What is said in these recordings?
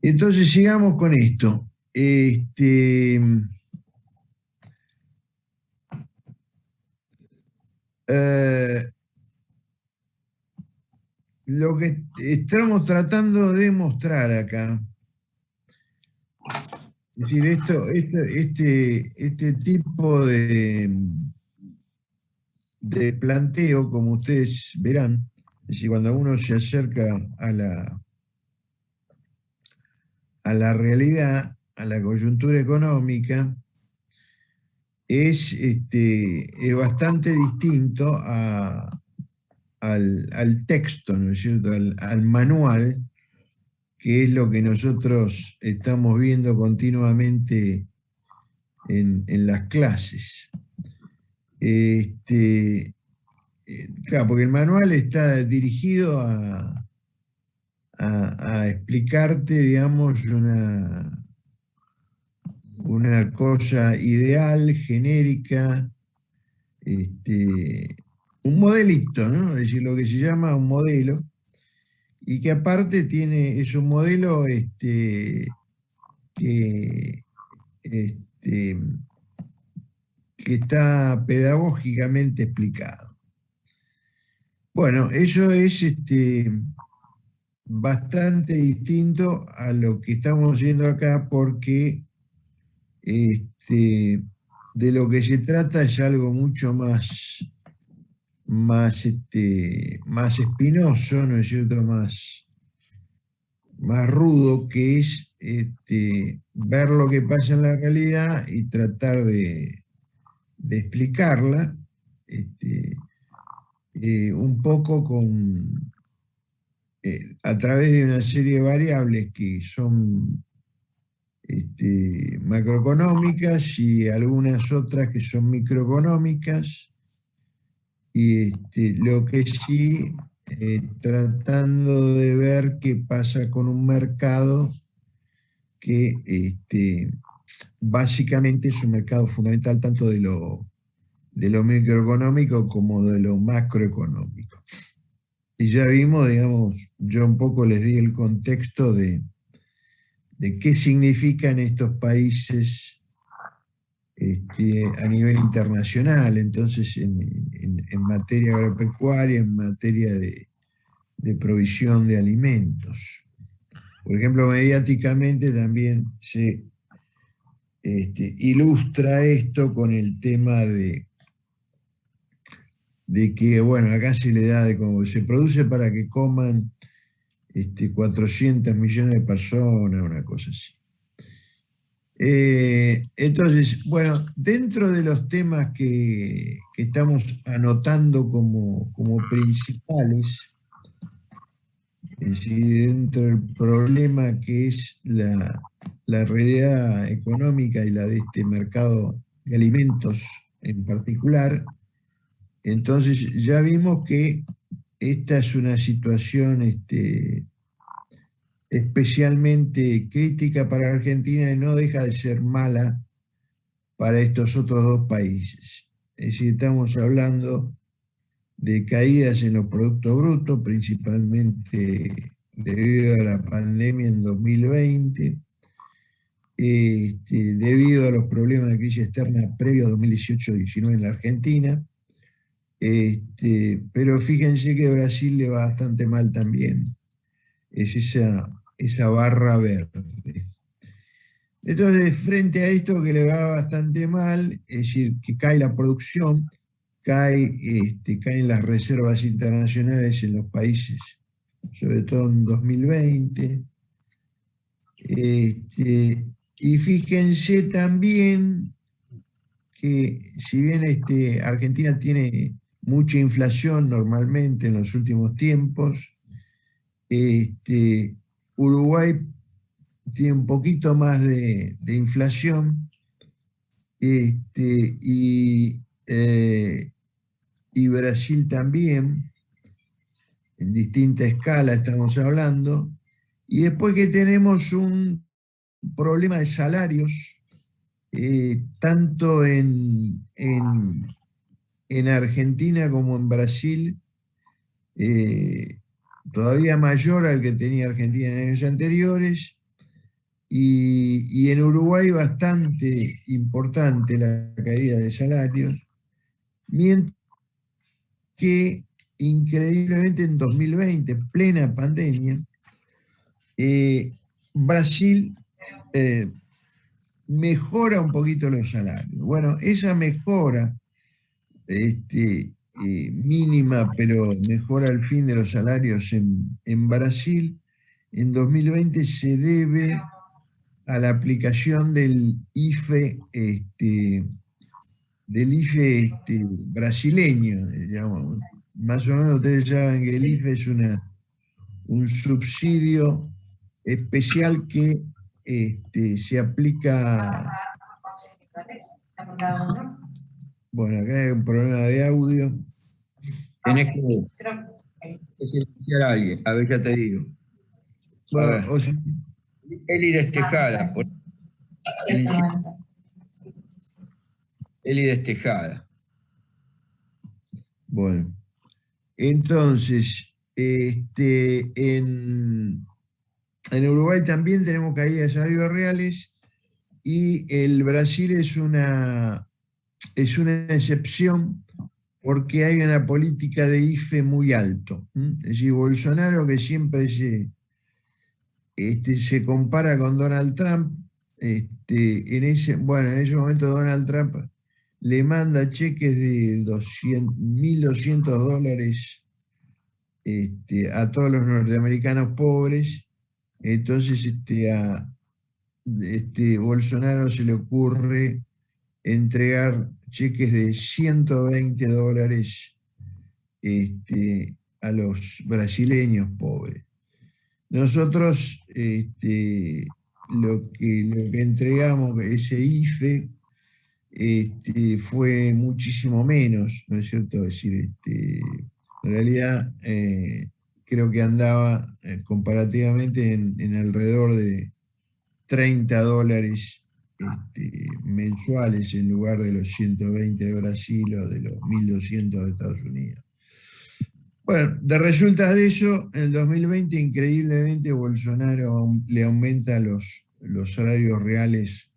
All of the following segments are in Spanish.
Entonces sigamos con esto. Eh, lo que estamos tratando de mostrar acá, es decir, este tipo de planteo, como ustedes verán, es decir, cuando uno se acerca a la realidad, a la coyuntura económica, es bastante distinto al texto, ¿no es cierto?, al manual, que es lo que nosotros estamos viendo continuamente en las clases. Claro, porque el manual está dirigido a explicarte, digamos, una cosa ideal, genérica, un modelito, ¿no? Es decir, lo que se llama un modelo, y que aparte es un modelo que, este, que está pedagógicamente explicado. Bueno, eso es bastante distinto a lo que estamos viendo acá, porque de lo que se trata es algo mucho más espinoso, ¿no es cierto?, más rudo, que es ver lo que pasa en la realidad y tratar de explicarla, un poco a través de una serie de variables que son macroeconómicas y algunas otras que son microeconómicas, y lo que sí, tratando de ver qué pasa con un mercado que básicamente es un mercado fundamental tanto de lo microeconómico como de lo macroeconómico. Y ya vimos, digamos, yo un poco les di el contexto de qué significan estos países a nivel internacional, entonces en materia agropecuaria, en materia de provisión de alimentos. Por ejemplo, mediáticamente también se ilustra esto con el tema de que, bueno, acá se le da de como se produce para que coman 400 millones de personas, una cosa así. Entonces, bueno, dentro de los temas que estamos anotando como principales, es decir, dentro del problema que es la realidad económica y la de este mercado de alimentos en particular, entonces ya vimos que esta es una situación especialmente crítica para Argentina y no deja de ser mala para estos otros dos países. Es decir, estamos hablando de caídas en los productos brutos, principalmente debido a la pandemia en 2020, debido a los problemas de crisis externa previos a 2018-19 en la Argentina, pero fíjense que a Brasil le va bastante mal también, es esa barra verde. Entonces, frente a esto que le va bastante mal, es decir, que cae la producción, caen las reservas internacionales en los países, sobre todo en 2020. Y fíjense también que si bien Argentina tiene mucha inflación normalmente en los últimos tiempos, Uruguay tiene un poquito más de inflación, y, y Brasil también, en distinta escala estamos hablando, y después que tenemos un problema de salarios, tanto en Argentina como en Brasil, todavía mayor al que tenía Argentina en años anteriores, y en Uruguay bastante importante la caída de salarios, mientras que increíblemente en 2020, plena pandemia, Brasil mejora un poquito los salarios. Bueno, esa mejora mínima, pero mejora al fin de los salarios en Brasil, en 2020 se debe a la aplicación del IFE, brasileño, digamos. Más o menos ustedes saben que el IFE es un subsidio especial que se aplica. Bueno, acá hay un problema de audio. Tenés que silenciar a alguien, a ver, ya te digo. Bueno, Eli Destejada. Eli Destejada. Bueno, entonces, en Uruguay también tenemos caída de salarios reales y el Brasil es una excepción porque hay una política de IFE muy alto. Es decir, Bolsonaro, que siempre se compara con Donald Trump, en ese momento Donald Trump le manda cheques de $1.200 a todos los norteamericanos pobres. Entonces a Bolsonaro se le ocurre entregar cheques de $120 a los brasileños pobres. Nosotros lo que entregamos, ese IFE, fue muchísimo menos, ¿no es cierto? Es decir, en realidad creo que andaba comparativamente en alrededor de $30 mensuales en lugar de los 120 de Brasil o de los 1.200 de Estados Unidos. Bueno, de resultas de eso, en el 2020 increíblemente Bolsonaro le aumenta los salarios reales,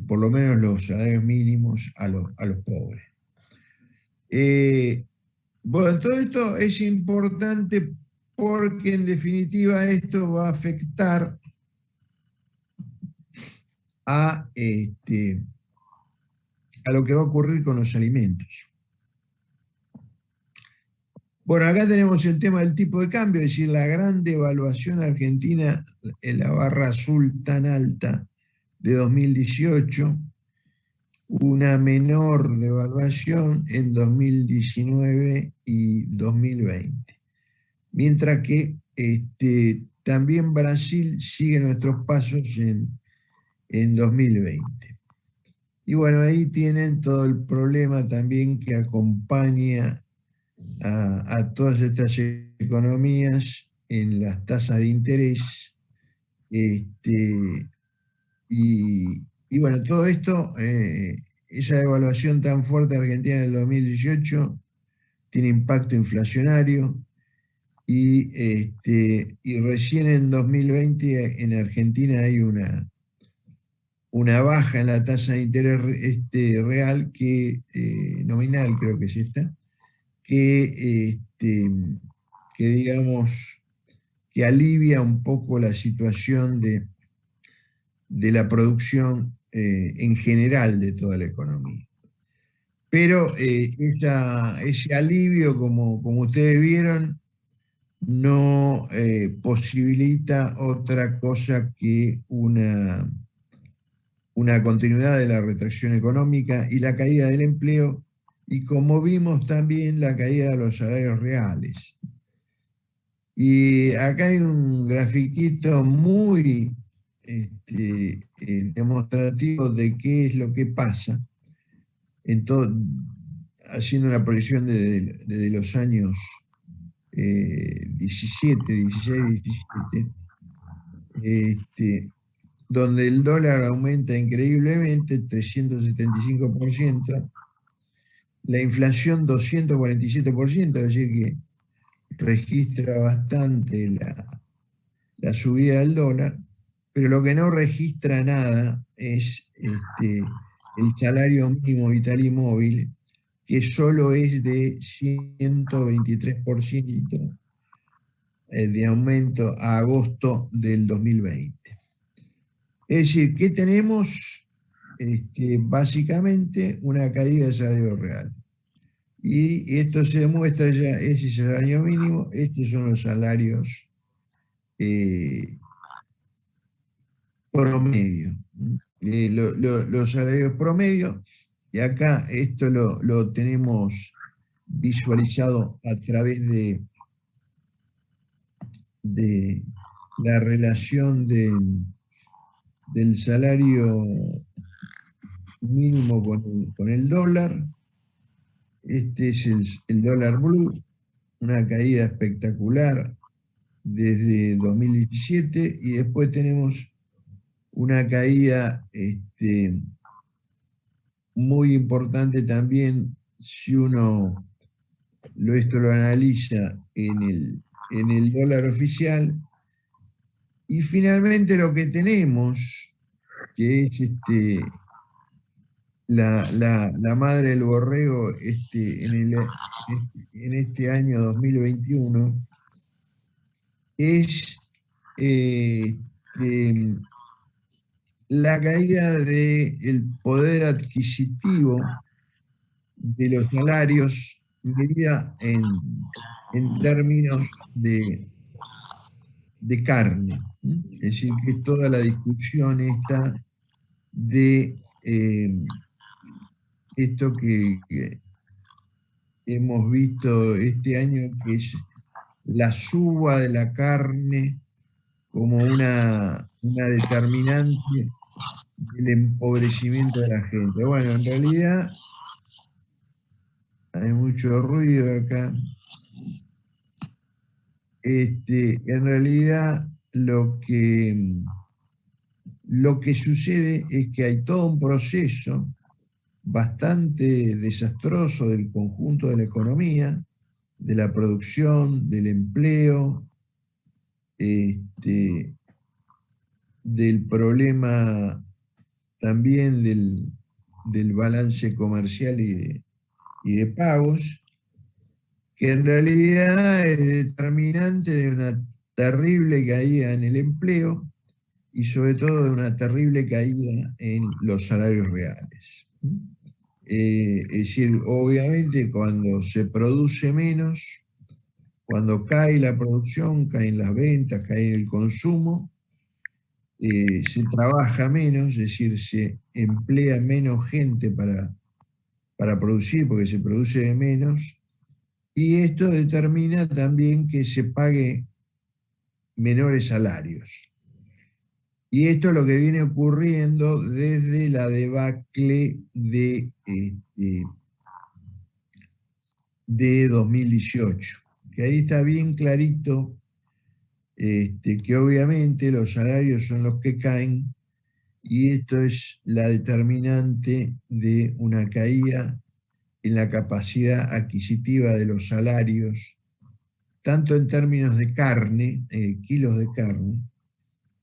por lo menos los salarios mínimos a los pobres. Bueno, todo esto es importante porque en definitiva esto va a afectar a lo que va a ocurrir con los alimentos. Bueno, acá tenemos el tema del tipo de cambio, es decir, la gran devaluación argentina en la barra azul tan alta de 2018, una menor devaluación en 2019 y 2020. Mientras que también Brasil sigue nuestros pasos en 2020. Y bueno, ahí tienen todo el problema también que acompaña a todas estas economías en las tasas de interés. Y bueno, todo esto, esa devaluación tan fuerte de Argentina en el 2018 tiene impacto inflacionario y recién en 2020 en Argentina hay una baja en la tasa de interés real, nominal creo que es esta, que digamos que alivia un poco la situación de la producción en general de toda la economía. Pero ese alivio, como ustedes vieron, no posibilita otra cosa que una continuidad de la retracción económica y la caída del empleo, y como vimos también la caída de los salarios reales. Y acá hay un grafiquito muy demostrativo de qué es lo que pasa, haciendo una proyección desde los años 16, 17, donde el dólar aumenta increíblemente, 375%, la inflación 247%, es decir que registra bastante la subida del dólar, pero lo que no registra nada es el salario mínimo vital y móvil, que solo es de 123% de aumento a agosto del 2020. Es decir, ¿qué tenemos? Básicamente una caída del salario real. Y esto se demuestra ya, ese salario mínimo, estos son los salarios promedio. Los salarios promedio, y acá esto lo tenemos visualizado a través de la relación del salario mínimo con el dólar. Este es el dólar blue, una caída espectacular desde 2017, y después tenemos una caída muy importante también si uno esto lo analiza en el dólar oficial. Y finalmente lo que tenemos, que es la madre del borrego en este año 2021, es la caída del poder adquisitivo de los salarios medida en términos de carne. Es decir, que es toda la discusión esta de esto que hemos visto este año, que es la suba de la carne como una determinante del empobrecimiento de la gente. Bueno, en realidad hay mucho ruido acá. En realidad lo que sucede es que hay todo un proceso bastante desastroso del conjunto de la economía, de la producción, del empleo, del problema también del balance comercial y de pagos, que en realidad es determinante de una terrible caída en el empleo y sobre todo de una terrible caída en los salarios reales. Es decir, obviamente cuando se produce menos, cuando cae la producción, caen las ventas, cae el consumo, se trabaja menos, es decir, se emplea menos gente para producir, porque se produce menos, y esto determina también que se pague menores salarios. Y esto es lo que viene ocurriendo desde la debacle de 2018, que ahí está bien clarito que obviamente los salarios son los que caen, y esto es la determinante de una caída en la capacidad adquisitiva de los salarios, tanto en términos de carne, kilos de carne,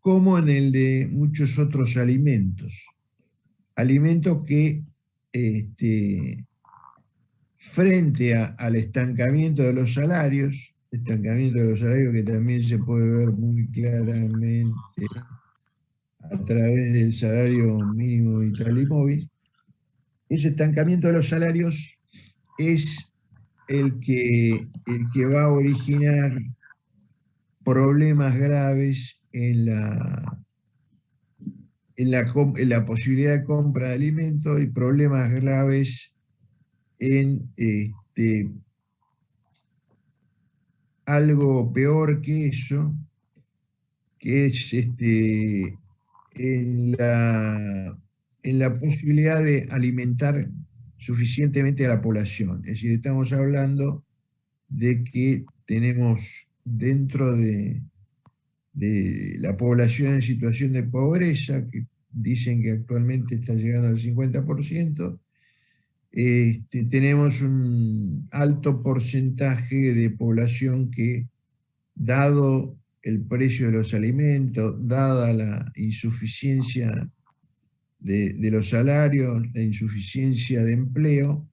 como en el de muchos otros alimentos. Alimentos que, frente al estancamiento de los salarios que también se puede ver muy claramente a través del salario mínimo vital y móvil, ese estancamiento de los salarios es el que va a originar problemas graves en la posibilidad de compra de alimentos, y problemas graves en algo peor que eso, que es en la posibilidad de alimentar suficientemente a la población. Es decir, estamos hablando de que tenemos dentro de la población en situación de pobreza, que dicen que actualmente está llegando al 50%, tenemos un alto porcentaje de población que, dado el precio de los alimentos, dada la insuficiencia de los salarios, la insuficiencia de empleo,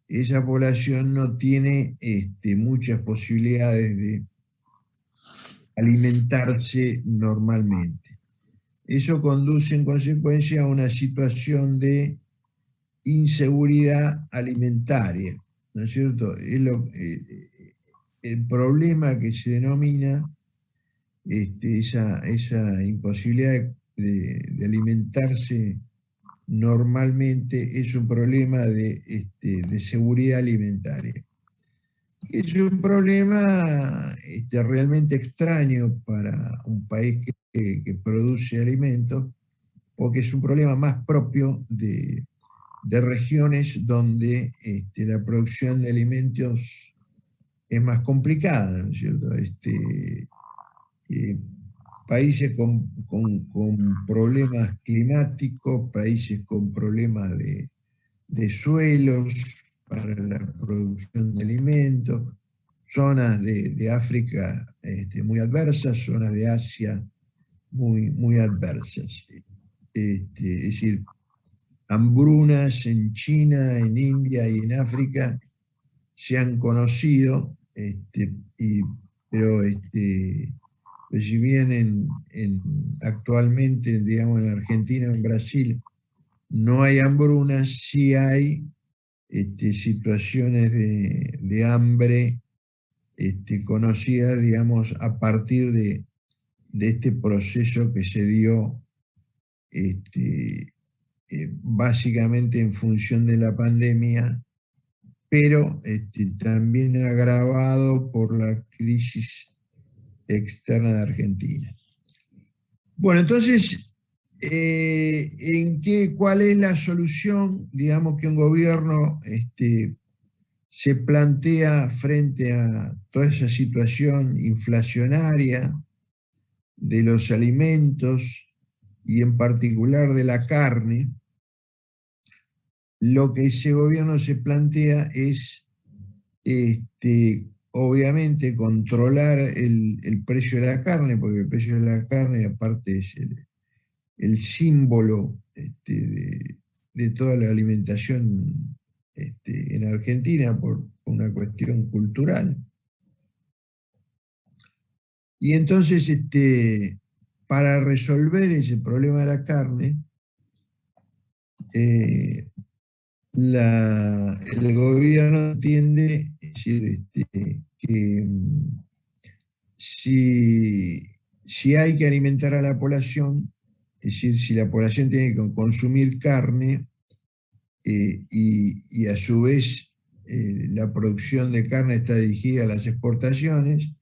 esa población no tiene muchas posibilidades de alimentarse normalmente. Eso conduce en consecuencia a una situación de inseguridad alimentaria, ¿no es cierto? El problema que se denomina esa imposibilidad de alimentarse normalmente es un problema de seguridad alimentaria. Es un problema realmente extraño para un país que produce alimentos, porque es un problema más propio de regiones donde la producción de alimentos es más complicada, ¿no es cierto? Eh, países con problemas climáticos, países con problemas de suelos para la producción de alimentos, zonas de África muy adversas, zonas de Asia muy adversas. Es decir, hambrunas en China, en India y en África se han conocido, pero pues si bien actualmente, digamos, en Argentina o en Brasil no hay hambrunas, sí hay situaciones de hambre conocidas, digamos, a partir de este proceso que se dio básicamente en función de la pandemia, pero también agravado por la crisis externa de Argentina. Bueno, entonces, ¿cuál es la solución, digamos, que un gobierno se plantea frente a toda esa situación inflacionaria de los alimentos y en particular de la carne? Lo que ese gobierno se plantea es, obviamente, controlar el precio de la carne, porque el precio de la carne aparte es el símbolo de toda la alimentación en Argentina por una cuestión cultural. Y entonces, para resolver ese problema de la carne, el gobierno entiende, es decir, que si hay que alimentar a la población, es decir, si la población tiene que consumir carne y a su vez la producción de carne está dirigida a las exportaciones,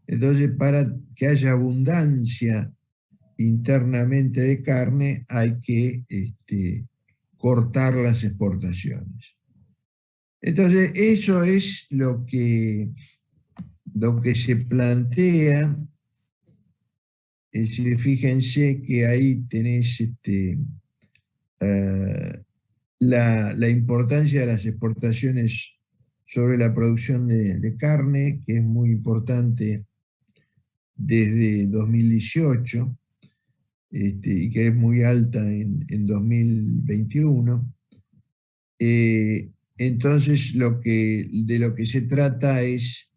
entonces para que haya abundancia internamente de carne hay que cortar las exportaciones. Entonces, eso es lo que se plantea. Es decir, fíjense que ahí tenés la importancia de las exportaciones sobre la producción de carne, que es muy importante desde 2018, y que es muy alta en 2021. Entonces, de lo que se trata es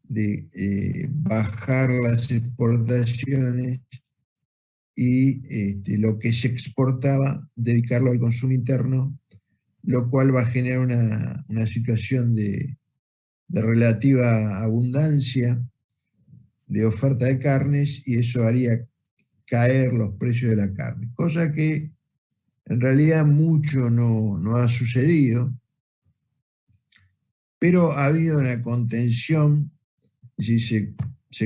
de bajar las exportaciones y lo que se exportaba, dedicarlo al consumo interno, lo cual va a generar una situación de relativa abundancia de oferta de carnes, y eso haría caer los precios de la carne, cosa que en realidad mucho no ha sucedido, pero ha habido una contención. Si se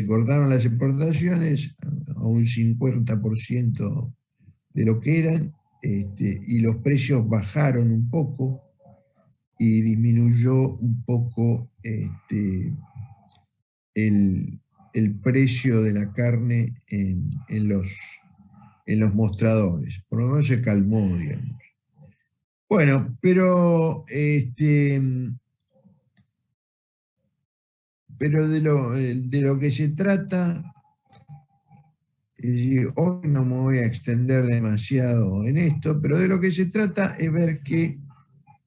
cortaron las exportaciones a un 50% de lo que eran, y los precios bajaron un poco y disminuyó un poco el precio de la carne en los mostradores. Por lo menos se calmó, digamos. Bueno, pero de lo que se trata Hoy no me voy a extender demasiado en esto, pero de lo que se trata es ver que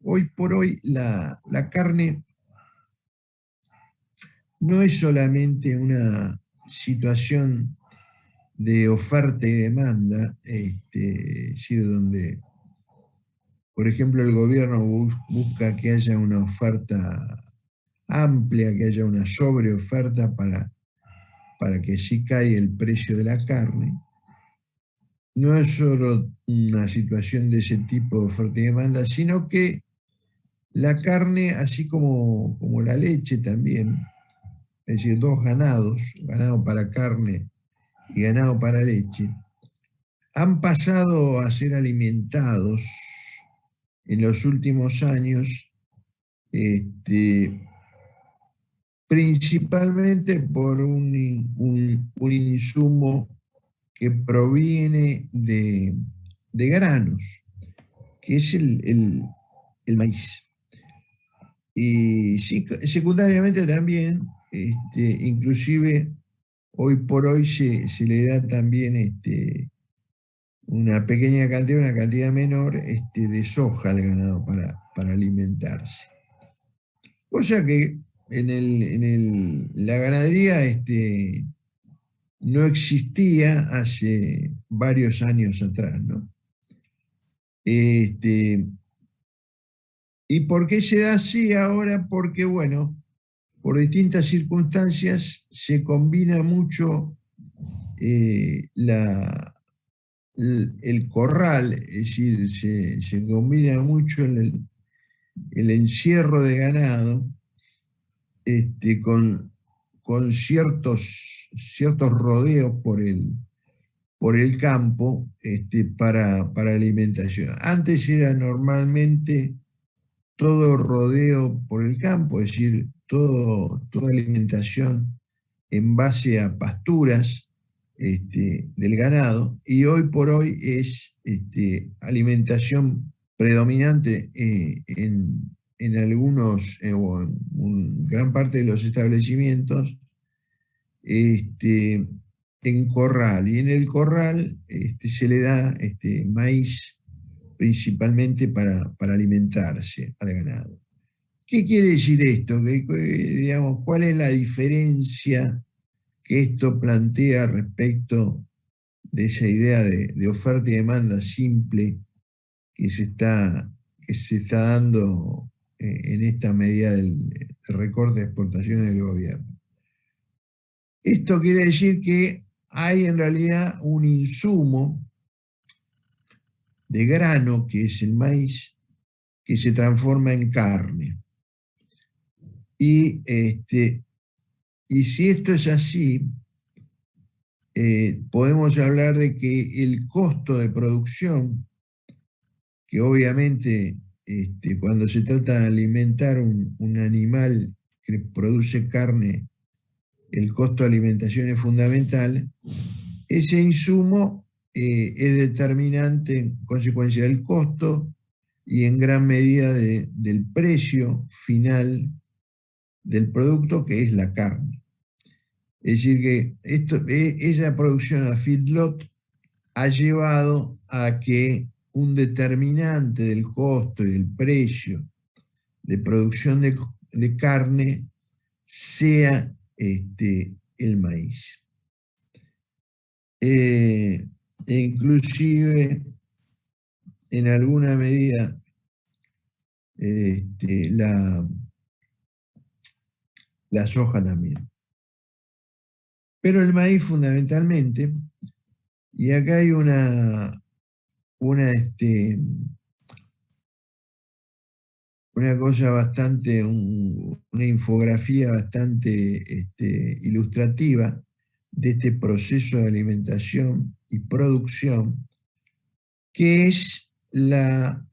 hoy por hoy la carne no es solamente una situación de oferta y demanda, es decir, donde, por ejemplo, el gobierno busca que haya una oferta amplia, que haya una sobreoferta para que sí caiga el precio de la carne. No es solo una situación de ese tipo de oferta y demanda, sino que la carne, así como la leche también, es decir, dos ganados, ganado para carne y ganado para leche, han pasado a ser alimentados en los últimos años, principalmente por un insumo que proviene de granos, que es el maíz. Y sí, secundariamente también, inclusive hoy por hoy se le da también una pequeña cantidad, una cantidad menor de soja al ganado para alimentarse. O sea que la ganadería no existía hace varios años atrás, ¿no? Este, ¿Y por qué se da así ahora? Porque, bueno, por distintas circunstancias se combina mucho el corral, es decir, se combina mucho el encierro de ganado con ciertos rodeos por el campo para alimentación. Antes era normalmente todo rodeo por el campo, es decir, toda alimentación en base a pasturas del ganado, y hoy por hoy es alimentación predominante en algunos o en gran parte de los establecimientos en corral, y en el corral se le da maíz principalmente para alimentarse al ganado. ¿Qué quiere decir esto? Digamos, ¿cuál es la diferencia que esto plantea respecto de esa idea de oferta y demanda simple que que se está dando en esta medida del recorte de exportaciones del gobierno? Esto quiere decir que hay en realidad un insumo de grano, que es el maíz, que se transforma en carne. Y, y si esto es así, podemos hablar de que el costo de producción, que obviamente cuando se trata de alimentar un animal que produce carne, el costo de alimentación es fundamental, ese insumo es determinante en consecuencia del costo y en gran medida del precio final del producto, que es la carne. Es decir, que esa producción a feedlot ha llevado a que un determinante del costo y del precio de producción de carne sea el maíz. Inclusive, en alguna medida, la soja también. Pero el maíz fundamentalmente, y acá hay una cosa bastante, una infografía bastante ilustrativa de este proceso de alimentación y producción, que es la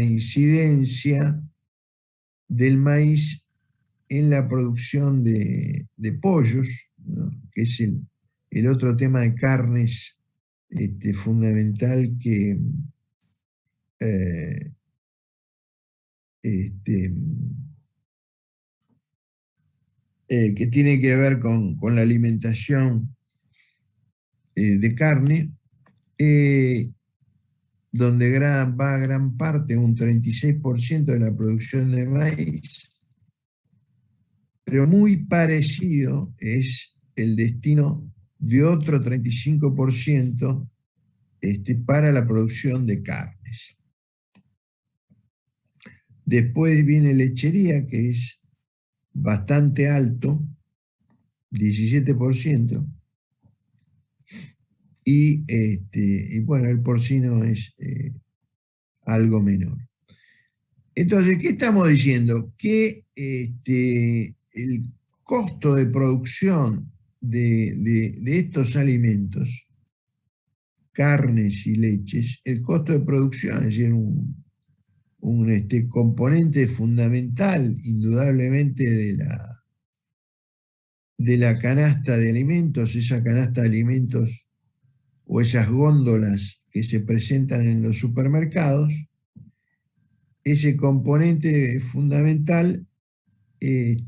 incidencia del maíz en la producción de pollos, ¿no? Que es el otro tema de carnes fundamental eh, este, que tiene que ver con la alimentación de carne, donde va gran parte, un 36% de la producción de maíz, pero muy parecido es el destino de otro 35% para la producción de carnes. Después viene lechería, que es bastante alto, 17%, y bueno, el porcino es algo menor. Entonces, ¿qué estamos diciendo? Que el costo de producción de estos alimentos, carnes y leches, el costo de producción, es decir, un componente fundamental, indudablemente, de la canasta de alimentos, esa canasta de alimentos o esas góndolas que se presentan en los supermercados, ese componente fundamental es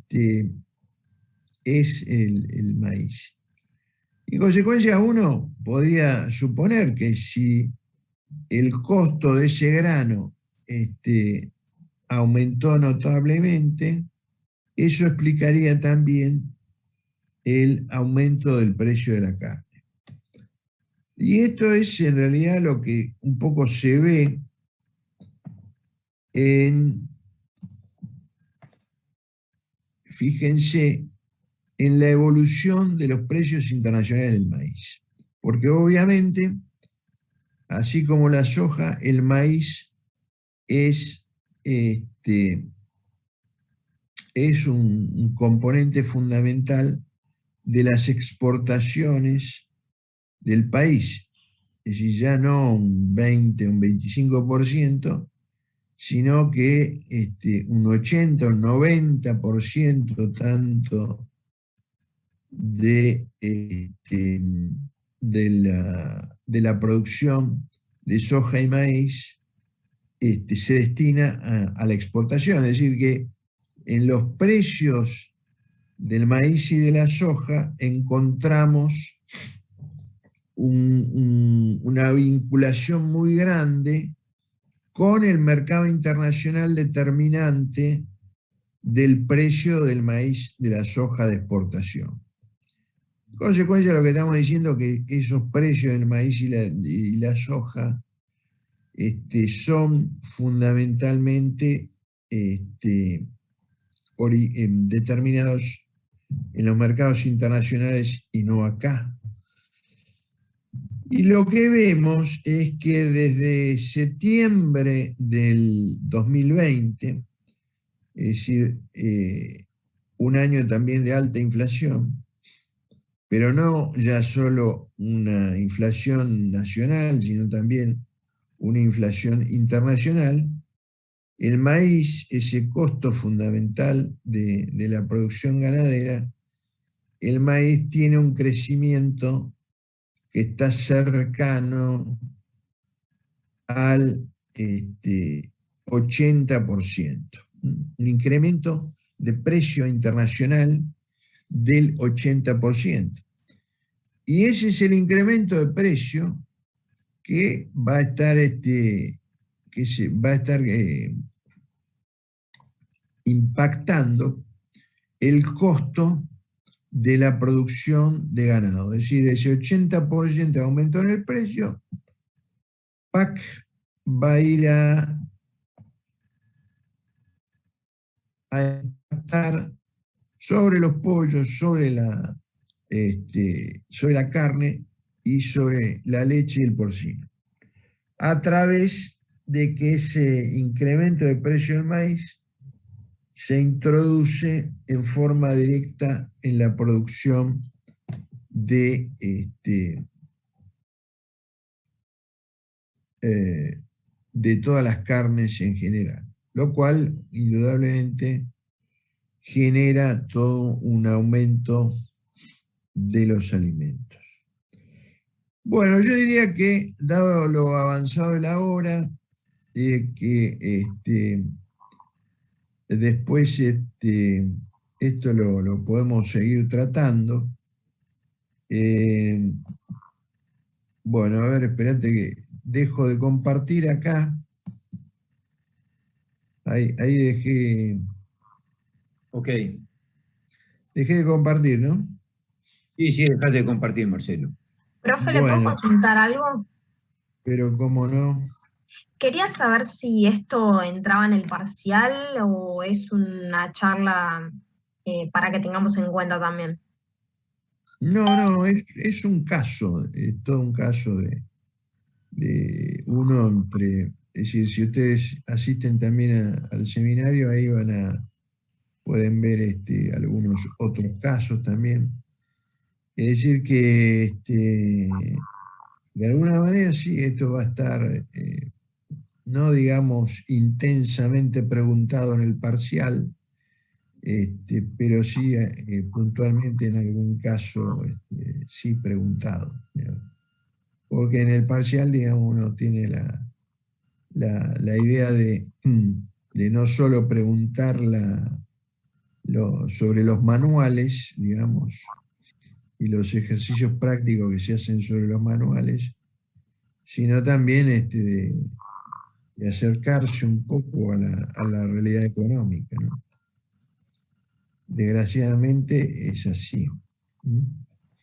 el maíz. En consecuencia, uno podría suponer que si el costo de ese grano aumentó notablemente, eso explicaría también el aumento del precio de la carne. Y esto es en realidad lo que un poco se ve fíjense, en la evolución de los precios internacionales del maíz. Porque obviamente, así como la soja, el maíz es un componente fundamental de las exportaciones del país. Es decir, ya no un 20, un 25%, sino que un 80, un 90% tanto de la producción de soja y maíz se destina a la exportación. Es decir, que en los precios del maíz y de la soja encontramos una vinculación muy grande con el mercado internacional determinante del precio del maíz, de la soja de exportación. En consecuencia, lo que estamos diciendo es que esos precios del maíz y la soja son fundamentalmente determinados en los mercados internacionales y no acá. Y lo que vemos es que desde septiembre del 2020, es decir, un año también de alta inflación, pero no ya solo una inflación nacional, sino también una inflación internacional, el maíz, ese costo fundamental de la producción ganadera, el maíz tiene un crecimiento que está cercano al 80%, un incremento de precio internacional del 80%. Y ese es el incremento de precio que va a estar, impactando el costo de la producción de ganado. Es decir, ese 80% de aumento en el precio, PAC va a ir a impactar sobre los pollos, sobre la carne y sobre la leche y el porcino, a través de que ese incremento de precio del maíz se introduce en forma directa en la producción de todas las carnes en general, lo cual indudablemente genera todo un aumento de los alimentos. Bueno, yo diría que, dado lo avanzado de la hora, que después esto lo podemos seguir tratando. Bueno, a ver, espérate que dejo de compartir acá. Ahí Ok. dejé de compartir, ¿no? Sí, sí, dejate de compartir, Marcelo. Profe, ¿le puedo Bueno, consultar algo? pero cómo no. Quería saber si esto entraba en el parcial o es una charla para que tengamos en cuenta también. No, es un caso, es todo un caso de uno entre, es decir, si ustedes asisten también al seminario, ahí pueden ver algunos otros casos también. Es decir que de alguna manera sí, esto va a estar, no digamos intensamente preguntado en el parcial, pero sí puntualmente en algún caso sí preguntado, digamos. Porque en el parcial, digamos, uno tiene la idea de no solo preguntar sobre los manuales, digamos, y los ejercicios prácticos que se hacen sobre los manuales, sino también de acercarse un poco a la realidad económica, ¿no? Desgraciadamente es así. ¿Mm?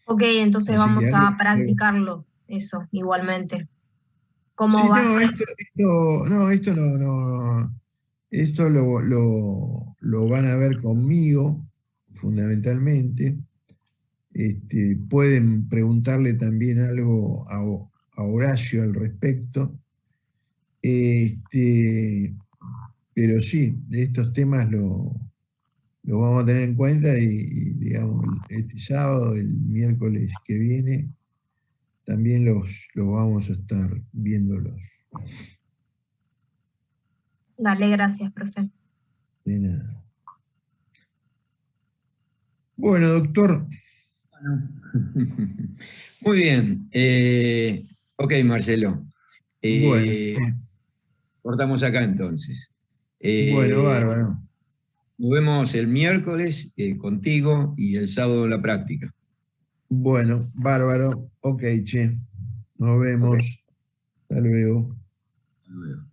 Ok, entonces Así que vamos a practicarlo, eso, igualmente. ¿Cómo sí, va a no, ser? esto no, esto lo van a ver conmigo, fundamentalmente. Pueden preguntarle también algo a Horacio al respecto. Pero sí, estos temas los vamos a tener en cuenta y, digamos, este sábado, el miércoles que viene, también los vamos a estar viéndolos. Dale, gracias, profe. De nada. Bueno, doctor. Muy bien. Ok, Marcelo. Bueno, Cortamos acá entonces. bueno, Eh, bárbaro. Nos vemos el miércoles contigo y el sábado en la práctica. Bueno, bárbaro. Ok, che. Nos Ok. vemos. Hasta luego. Hasta luego.